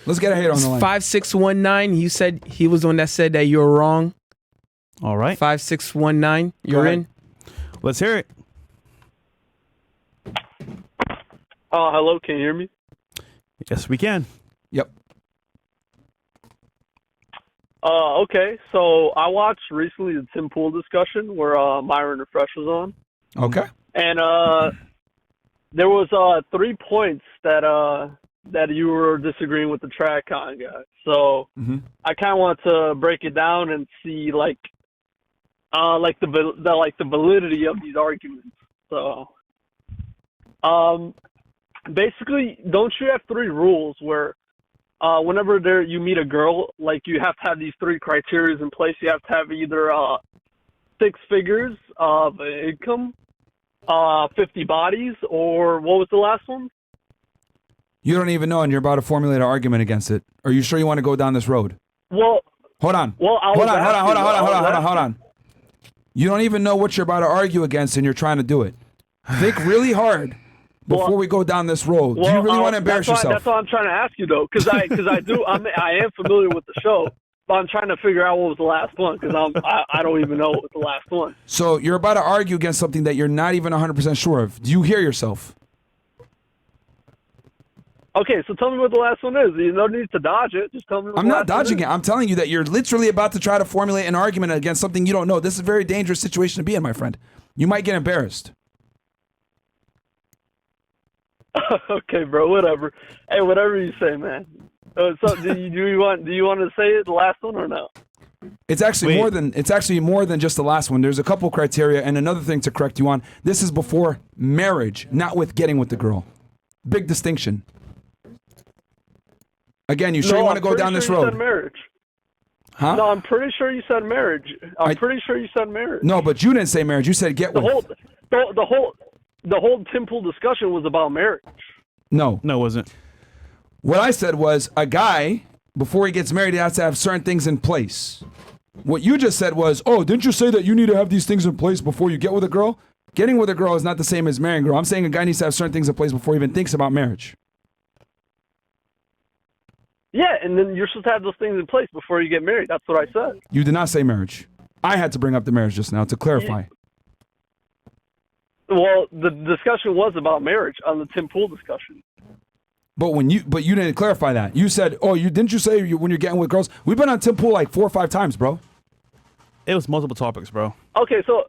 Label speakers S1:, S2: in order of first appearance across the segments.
S1: Let's get a hater on the line.
S2: 5619. You said he was the one that said that you're wrong.
S3: All right.
S2: 5619. You're in.
S3: Let's hear it.
S4: Hello, can you hear me?
S3: Yes, we can.
S1: Yep.
S4: Okay, so I watched recently the Tim Pool discussion where Myron and Fresh was on.
S1: Okay.
S4: And there was 3 points that you were disagreeing with the track con guy. So I kind of want to break it down and see like the validity of these arguments. So basically, don't you have 3 rules where whenever you meet a girl, like you have to have these 3 criteria in place? You have to have either 6 figures of income, 50 bodies, or what was the last one?
S1: You don't even know, and you're about to formulate an argument against it. Are you sure you want to go down this road?
S4: Well,
S1: hold on.
S4: Well, hold
S1: on. You don't even know what you're about to argue against, and you're trying to do it. Think really hard before we go down this road. Do you really want to embarrass yourself?
S4: That's what I'm trying to ask you, though, because I am familiar with the show, but I'm trying to figure out what was the last one, because I don't even know what was the last one.
S1: So you're about to argue against something that you're not even 100% sure of. Do you hear yourself?
S4: Okay, so tell me what the last one is. You don't need to dodge it. Just tell me what
S1: I'm not dodging it. I'm telling you that you're literally about to try to formulate an argument against something you don't know. This is a very dangerous situation to be in, my friend. You might get embarrassed.
S4: Okay, bro, whatever. Hey, whatever you say, man. So do you want to say it, the last one, or no?
S1: It's actually more than just the last one. There's a couple criteria, and another thing to correct you on. This is before marriage, not with getting with the girl. Big distinction. Again, you sure you want to go down this road?
S4: You said marriage.
S1: Huh?
S4: No, I'm pretty sure you said marriage. I'm pretty sure you said marriage.
S1: No, but you didn't say marriage. You said get with.
S4: The whole Tim Pool discussion was about marriage.
S1: No,
S3: it wasn't.
S1: What I said was a guy, before he gets married, he has to have certain things in place. What you just said was, oh, didn't you say that you need to have these things in place before you get with a girl? Getting with a girl is not the same as marrying a girl. I'm saying a guy needs to have certain things in place before he even thinks about marriage.
S4: Yeah, and then you're supposed to have those things in place before you get married. That's what I said.
S1: You did not say marriage. I had to bring up the marriage just now to clarify.
S4: Well, the discussion was about marriage on the Tim Pool discussion.
S1: But you didn't clarify that. You said, oh, didn't you say when you're getting with girls? We've been on Tim Pool like 4 or 5 times, bro.
S3: It was multiple topics, bro.
S4: Okay, so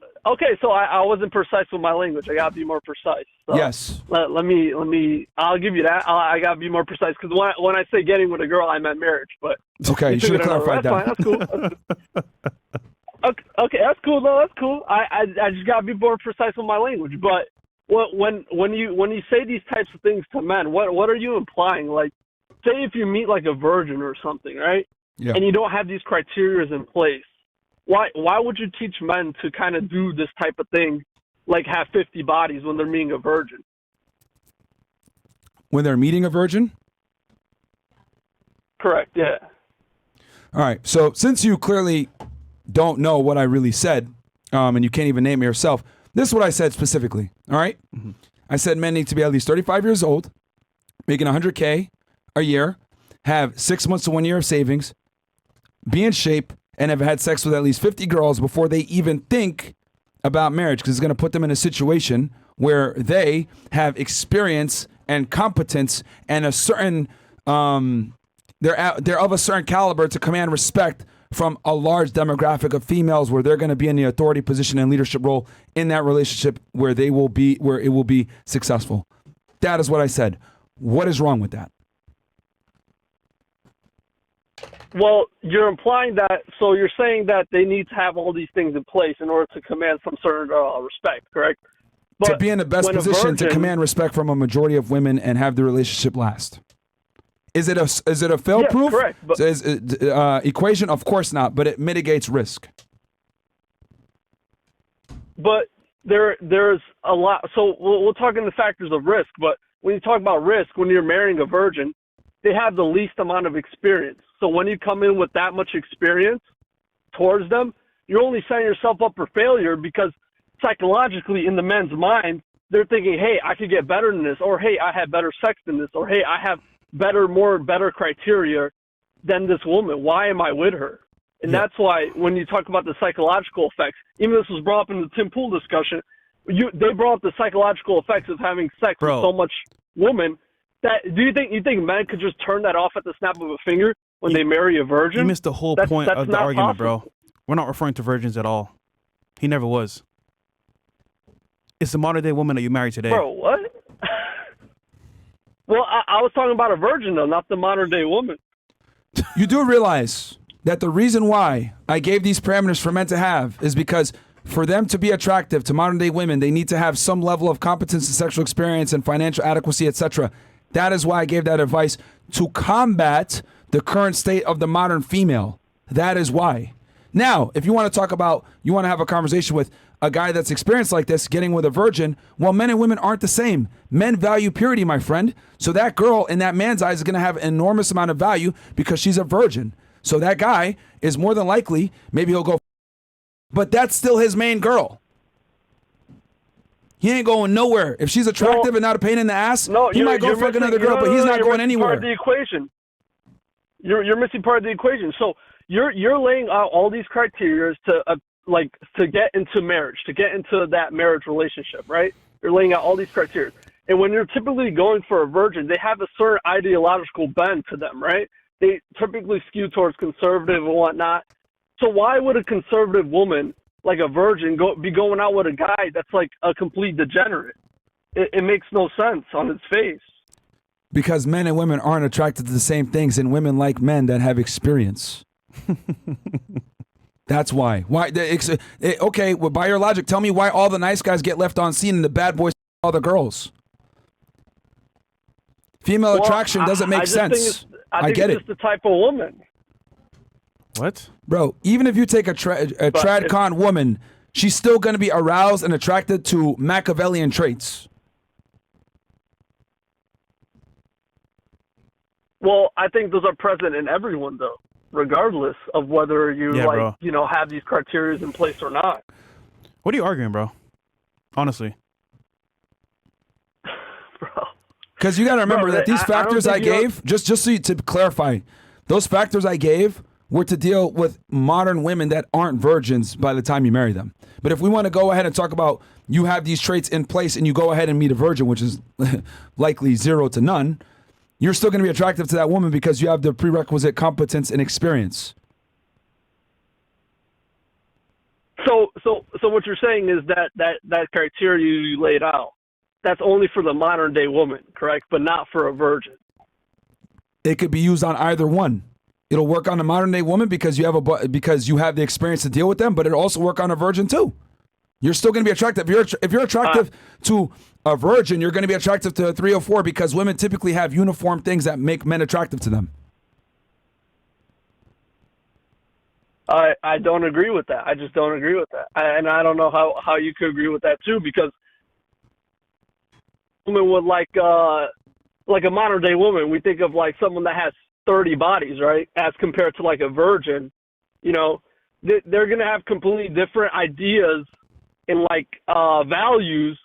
S4: I wasn't precise with my language. I gotta be more precise. So
S1: yes.
S4: Let me. I'll give you that. I gotta be more precise because when I say getting with a girl, I meant marriage. But
S1: okay, you should have clarified that.
S4: That's fine. That's cool. Okay, that's cool. No, that's cool. I just gotta be more precise with my language. But when you say these types of things to men, what are you implying? Like, say if you meet like a virgin or something, right?
S1: Yeah.
S4: And you don't have these criteria in place. Why would you teach men to kind of do this type of thing, like have 50 bodies when they're meeting a virgin?
S1: When they're meeting a virgin?
S4: Correct, yeah.
S1: All right, so since you clearly don't know what I really said, and you can't even name it yourself, this is what I said specifically, all right? Mm-hmm. I said men need to be at least 35 years old, making $100K a year, have 6 months to 1 year of savings, be in shape, and have had sex with at least 50 girls before they even think about marriage, because it's going to put them in a situation where they have experience and competence and a certain, they're of a certain caliber to command respect from a large demographic of females, where they're going to be in the authority position and leadership role in that relationship where it will be successful. That is what I said. What is wrong with that?
S4: Well, you're implying that, so you're saying that they need to have all these things in place in order to command some certain respect, correct? But
S1: to be in the best position to command respect from a majority of women and have the relationship last. Is it a fail-proof equation? Of course not, but it mitigates risk.
S4: But there's a lot. So we'll talk in the factors of risk, but when you talk about risk, when you're marrying a virgin, they have the least amount of experience. So when you come in with that much experience towards them, you're only setting yourself up for failure, because psychologically in the men's mind, they're thinking, hey, I could get better than this, or hey, I had better sex than this, or hey, I have better criteria than this woman. Why am I with her? And that's why when you talk about the psychological effects, even this was brought up in the Tim Pool discussion, they brought up the psychological effects of having sex with so much woman. That do you think men could just turn that off at the snap of a finger when they marry a virgin?
S3: You missed the whole point of the argument,
S4: possible.
S3: bro. We're not referring to virgins at all. He never was. It's the modern day woman that you marry today.
S4: Bro, what? Well, I was talking about a virgin, though, not the modern day woman.
S1: You do realize that the reason why I gave these parameters for men to have is because for them to be attractive to modern day women, they need to have some level of competence and sexual experience and financial adequacy, etc. That is why I gave that advice to combat the current state of the modern female. That is why. Now, if you want to talk about, you want to have a conversation with a guy that's experienced like this, getting with a virgin, well, men and women aren't the same. Men value purity, my friend. So that girl in that man's eyes is going to have an enormous amount of value because she's a virgin. So that guy is more than likely, maybe he'll go, but that's still his main girl. He ain't going nowhere. If she's attractive and not a pain in the ass, he might go fuck another girl, but he's not going anywhere.
S4: Part of the equation. You're missing part of the equation. So you're laying out all these criteria to get into marriage, to get into that marriage relationship, right? You're laying out all these criteria. And when you're typically going for a virgin, they have a certain ideological bend to them, right? They typically skew towards conservative and whatnot. So why would a conservative woman, like a virgin, be going out with a guy that's like a complete degenerate? It makes no sense on its face.
S1: Because men and women aren't attracted to the same things, and women like men that have experience. That's why. Okay, well, by your logic, tell me why all the nice guys get left on scene and the bad boys all the girls. Female attraction doesn't make sense. I get it.
S4: It's just the type of woman.
S3: What?
S1: Bro, even if you take a trad-con woman, she's still going to be aroused and attracted to Machiavellian traits.
S4: Well, I think those are present in everyone, though, regardless of whether you have these criteria in place or not.
S3: What are you arguing, bro? Honestly.
S4: Bro.
S1: Because you got to remember that these factors I gave, just so to clarify, those factors I gave were to deal with modern women that aren't virgins by the time you marry them. But if we want to go ahead and talk about you have these traits in place and you go ahead and meet a virgin, which is likely 0 to none, you're still going to be attractive to that woman because you have the prerequisite competence and experience.
S4: So what you're saying is that criteria you laid out, that's only for the modern day woman, correct? But not for a virgin.
S1: It could be used on either one. It'll work on a modern day woman because you have the experience to deal with them, but it'll also work on a virgin too. You're still going to be attractive. If you're attractive to a virgin, you're going to be attractive to a 304 because women typically have uniform things that make men attractive to them.
S4: I don't agree with that. I just don't agree with that. And I don't know how you could agree with that too, because women would like a modern day woman, we think of like someone that has 30 bodies, right? As compared to like a virgin, they're going to have completely different ideas and like values.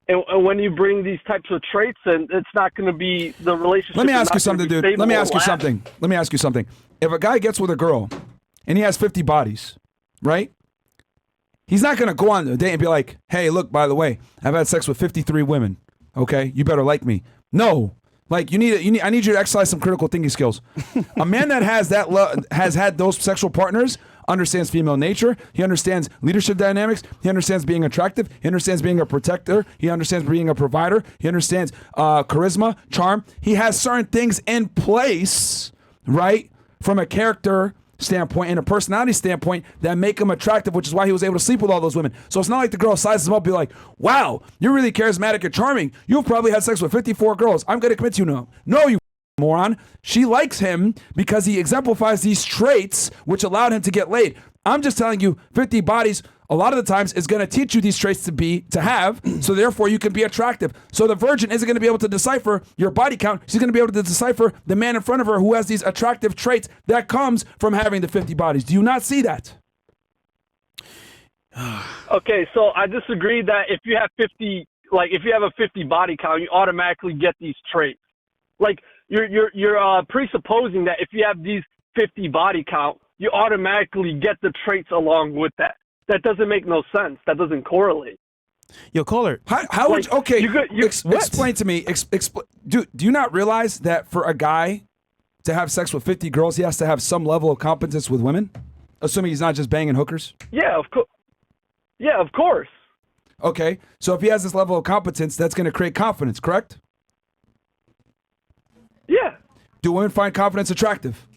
S4: And when you bring these types of traits in, it's not going to be the relationship.
S1: Let me ask you something, dude. Let me ask you something. If a guy gets with a girl and he has 50 bodies, right? He's not going to go on a date and be like, hey, look, by the way, I've had sex with 53 women. Okay, you better like me. No, like I need you to exercise some critical thinking skills. A man that has has had those sexual partners understands female nature. He understands leadership dynamics. He understands being attractive. He understands being a protector. He understands being a provider. He understands charisma, charm. He has certain things in place, right, from a character standpoint and a personality standpoint that make him attractive, which is why he was able to sleep with all those women. So it's not like the girl sizes him up and be like, wow, you're really charismatic and charming. You've probably had sex with 54 girls. I'm going to commit you now. No, you moron. She likes him because he exemplifies these traits which allowed him to get laid. I'm just telling you, 50 bodies a lot of the times is going to teach you these traits to have, so therefore you can be attractive. So the virgin isn't going to be able to decipher your body count. She's going to be able to decipher the man in front of her who has these attractive traits that comes from having the 50 bodies. Do you not see that?
S4: Okay, so I disagree that if you have 50, like if you have a 50 body count, you automatically get these traits. Like you're presupposing that if you have these 50 body count, you automatically get the traits along with that. That doesn't make no sense. That doesn't correlate.
S3: Yo, caller.
S1: How would okay?
S4: You
S1: explain to me. Do you not realize that for a guy to have sex with 50 girls, he has to have some level of competence with women, assuming he's not just banging hookers?
S4: Yeah, of course. Yeah, of course.
S1: Okay, so if he has this level of competence, that's going to create confidence, correct?
S4: Yeah,
S1: Do women find confidence attractive?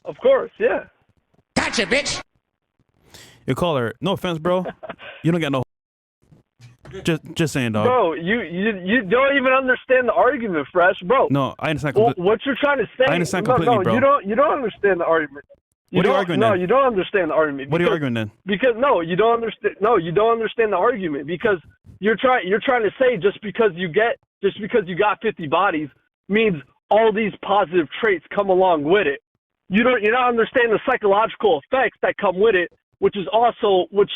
S4: of course. Yeah.
S5: Gotcha, bitch.
S3: Yo, caller. No offense, bro. You don't get no. Just saying, dog.
S4: Bro, you don't even understand the argument, Fresh, bro.
S3: No, I understand.
S4: What you're trying to say?
S3: I understand completely, bro.
S4: You don't understand the argument.
S3: What are you arguing
S4: No,
S3: then?
S4: you don't understand the argument.
S3: What are you arguing then?
S4: Because you don't understand. No, you don't understand the argument because you're trying to say just because you got 50 bodies means all these positive traits come along with it. You're not understanding the psychological effects that come with it, which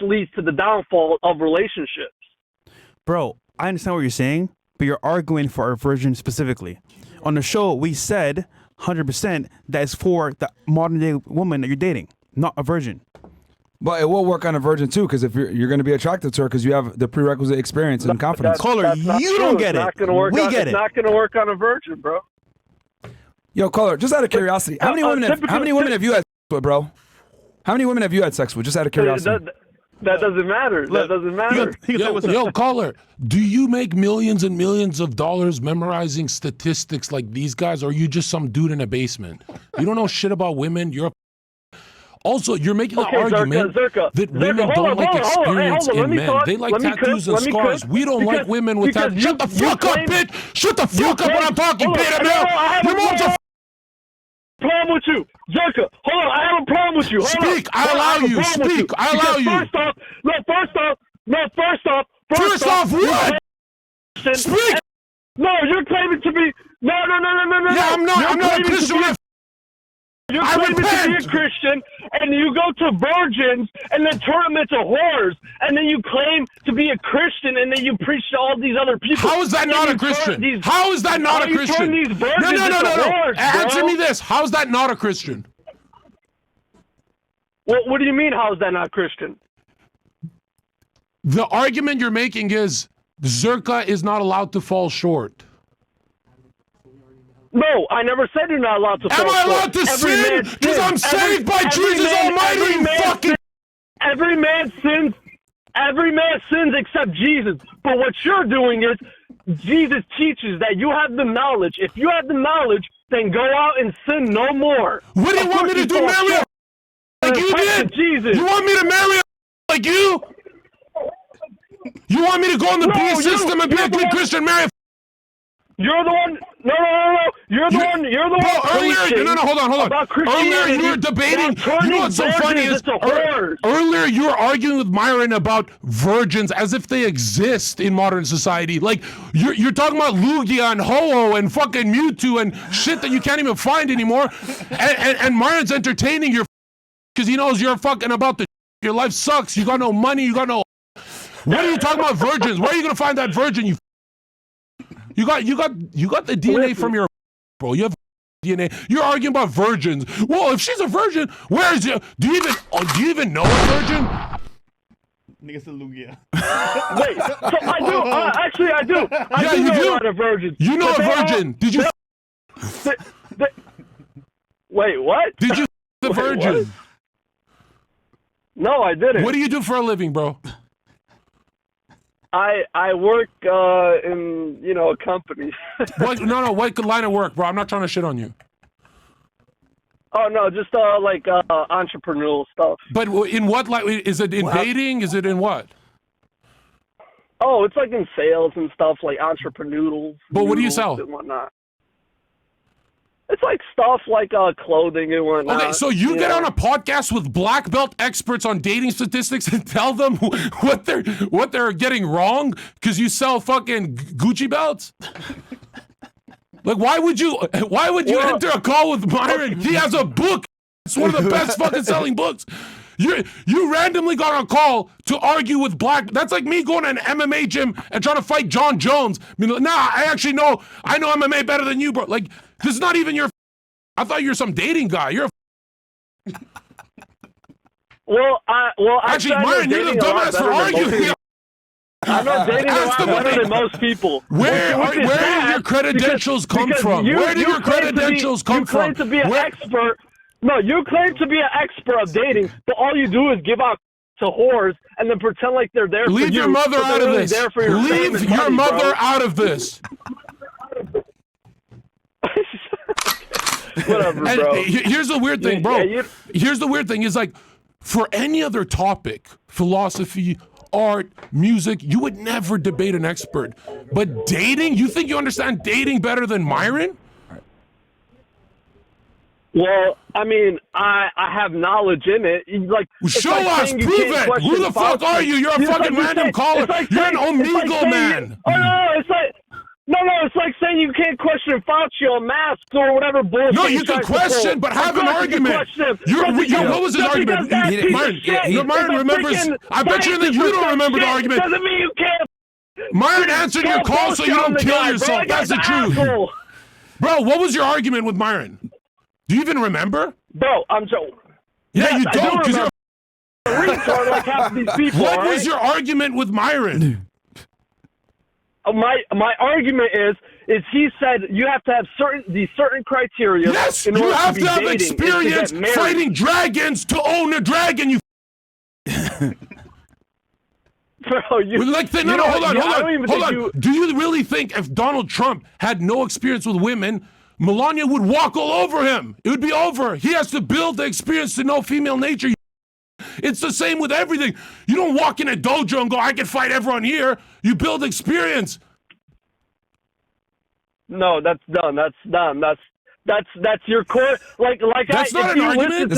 S4: leads to the downfall of relationships.
S3: Bro, I understand what you're saying, but you're arguing for our version specifically. On the show, we said 100% that is for the modern day woman that you're dating, not a virgin.
S1: But it will work on a virgin too, because if you're going to be attracted to her, because you have the prerequisite experience and confidence.
S3: Caller,
S4: That's not
S3: you
S4: true.
S3: don't get
S4: It's
S3: it.
S4: not gonna work
S3: We
S4: on,
S3: get
S4: it's
S3: it.
S4: not going to work on a virgin, bro.
S1: Yo, caller, just out of curiosity, how many women have you had sex with, bro? How many women have you had sex with? Just out of curiosity.
S4: That doesn't matter. That doesn't matter.
S6: Yo, caller, do you make millions and millions of dollars memorizing statistics like these guys, or are you just some dude in a basement? You don't know shit about women. Also, you're making the argument that women don't like experience in men. They like tattoos and scars. We don't like women with tattoos. Shut the fuck up, bitch! Shut the fuck up when I'm talking, beta male! Your mom's a
S4: problem with you, Zherka. Hold on, I have a problem with you.
S6: Speak. I allow you. Speak. I allow you. First off, what? Speak.
S4: No, you're claiming to be. No.
S6: Yeah, I'm not a Christian.
S4: You're claiming to be a Christian, and you go to virgins, and then turn them into whores, and then you claim to be a Christian, and then you preach to all these other people.
S6: How is that not a Christian? How is that not a Christian? No. Answer me this. How is that not a Christian?
S4: What do you mean, how is that not Christian?
S6: The argument you're making is Zherka is not allowed to fall short.
S4: No, I never said you're not allowed to fall
S6: short. Am I allowed to sin? Because I'm saved by Jesus Almighty.
S4: Every man sins. Every man sins except Jesus. But what you're doing is Jesus teaches that you have the knowledge. If you have the knowledge, then go out and sin no more.
S6: What do you want me to do? Marry a like you did?
S4: Jesus.
S6: You want me to marry a like you? You want me to go in the B system and be a good Christian? Marry a
S4: You're the one. No. You're the one. You're the one.
S6: Earlier, no. Hold on. Earlier, you were debating. You know what's so funny is earlier you were arguing with Myron about virgins as if they exist in modern society. Like you're talking about Lugia and Ho-Oh and fucking Mewtwo and shit that you can't even find anymore. And Myron's entertaining your because he knows you're fucking about the. Your life sucks. You got no money. You got no. What are you talking about virgins? Where are you gonna find that virgin? You got the DNA from your bro. You have DNA. You're arguing about virgins. Well, if she's a virgin, where is it? Do you even know a virgin?
S3: Nigga said Lugia.
S4: Wait, so I do. Actually, I do. I do know a lot of virgins.
S6: You know a virgin? Did you?
S4: Wait, what?
S6: Did you the virgin?
S4: What? No, I didn't.
S6: What do you do for a living, bro?
S4: I work in a company.
S6: What line of work, bro? I'm not trying to shit on you.
S4: Oh no, just entrepreneurial stuff.
S6: But in what like is it in dating? Is it in what?
S4: Oh, it's like in sales and stuff, like entrepreneurial.
S6: But what do you sell?
S4: And whatnot. It's like stuff like clothing and whatnot.
S6: Okay, so you get on a podcast with black belt experts on dating statistics and tell them what they're getting wrong because you sell fucking Gucci belts? Like, why would you enter a call with Myron? He has a book. It's one of the best fucking selling books. You randomly got on a call to argue with black. That's like me going to an MMA gym and trying to fight John Jones. I mean, nah, I know MMA better than you, bro. Like, this is not even your. I thought you were some dating guy. You're a. Actually, Myron, you're the dumbass for arguing.
S4: I'm not dating a lot better than most people.
S6: Where do your credentials come from? Where do your credentials come from?
S4: You claim to be an expert. No, you claim to be an expert of dating, but all you do is give out to whores and then pretend like they're there for you.
S6: Leave your mother out of this. Leave your mother out of this.
S4: Whatever, bro.
S6: Here's the weird thing, bro. Here's the weird thing is like, for any other topic, philosophy, art, music, you would never debate an expert. But dating, you think you understand dating better than Myron?
S4: Well, I mean, I have knowledge in it. Like,
S6: show us, prove it. Who the fuck are you? You're a fucking random caller. You're an Omegle man.
S4: It's like saying you can't question Fauci on masks or whatever bullshit.
S6: No, you can question, but have an argument. What was his argument? Myron remembers. I bet you that you don't remember the argument.
S4: Doesn't mean you can't.
S6: Myron answered your call so you don't kill yourself. That's the truth. Bro, what was your argument with Myron? Do you even remember?
S4: Bro, I'm so.
S6: Yeah, you don't, because you're
S4: a retard like half of these people.
S6: What was your argument with Myron?
S4: My argument is he said you have to have certain criteria.
S6: Yes,
S4: in order
S6: you have to have
S4: dating,
S6: experience fighting dragons to own a dragon. You.
S4: Bro,
S6: hold on. Do you really think if Donald Trump had no experience with women, Melania would walk all over him? It would be over. He has to build the experience to know female nature. It's the same with everything. You don't walk in a dojo and go, I can fight everyone here. You build experience.
S4: No, that's dumb. That's dumb. That's your core.
S6: That's not an argument.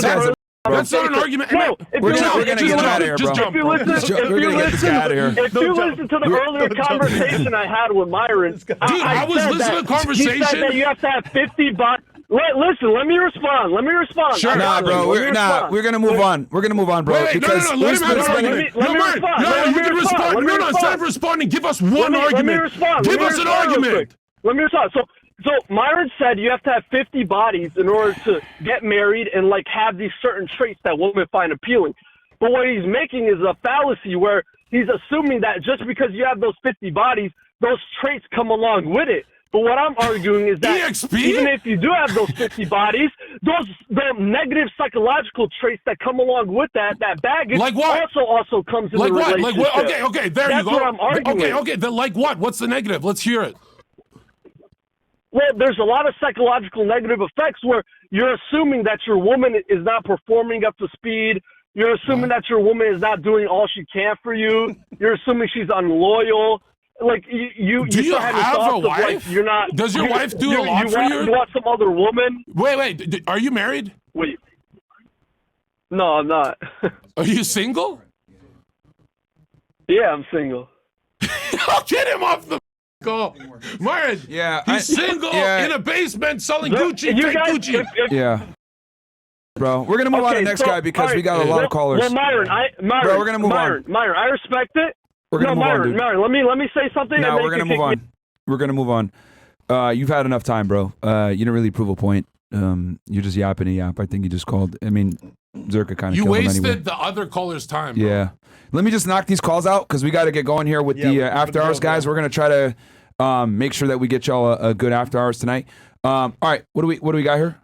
S6: That's not an argument.
S4: No,
S1: we're gonna get him out of here, bro.
S4: If you listen to the earlier conversation I had with Myron,
S6: dude, I was listening to the conversation.
S4: He said that you have to have 50 bucks. Listen, let me respond.
S6: Sure.
S1: Nah, bro. We're gonna move on. We're gonna move on, bro.
S6: Wait, no. Let me respond. No, instead of responding, give us one argument. Give us an argument.
S4: Let me respond. So Myron said you have to have 50 bodies in order to get married and have these certain traits that women find appealing. But what he's making is a fallacy where he's assuming that just because you have those 50 bodies, those traits come along with it. But what I'm arguing is that even if you do have those 50 bodies, the negative psychological traits that come along with that baggage also comes in the relationship.
S6: Like what? Okay, there you go.
S4: That's what I'm arguing.
S6: Okay, then like what? What's the negative? Let's hear it.
S4: Well, there's a lot of psychological negative effects where you're assuming that your woman is not performing up to speed. You're assuming that your woman is not doing all she can for you. You're assuming she's unloyal. Like you
S6: do you have a wife?
S4: You're not.
S6: Does your wife do a lot for you?
S4: You want some other woman?
S6: Wait. Are you married?
S4: Wait. No, I'm not.
S6: Are you single?
S4: Yeah, I'm single.
S6: I'll get him off the call. Myron, he's single in a basement selling Gucci, fake Gucci.
S1: Yeah. Bro, we're gonna move on to the next guy because we got a lot of callers.
S4: Well, Myron,
S1: bro, we're gonna move on.
S4: Myron, I respect it.
S1: We're gonna move on, dude.
S4: Myron, let me say something.
S1: No, we're gonna move on. We're gonna move on. You've had enough time, bro. You didn't really prove a point. You're just yapping a yap. I think you just called. I mean, Zherka kind of.
S6: You
S1: killed him
S6: wasted
S1: anyway.
S6: the other caller's time. Bro.
S1: Yeah. Let me just knock these calls out because we got to get going here with the after hours, guys. We're gonna try to make sure that we get y'all a good after hours tonight. All right. What do we got here?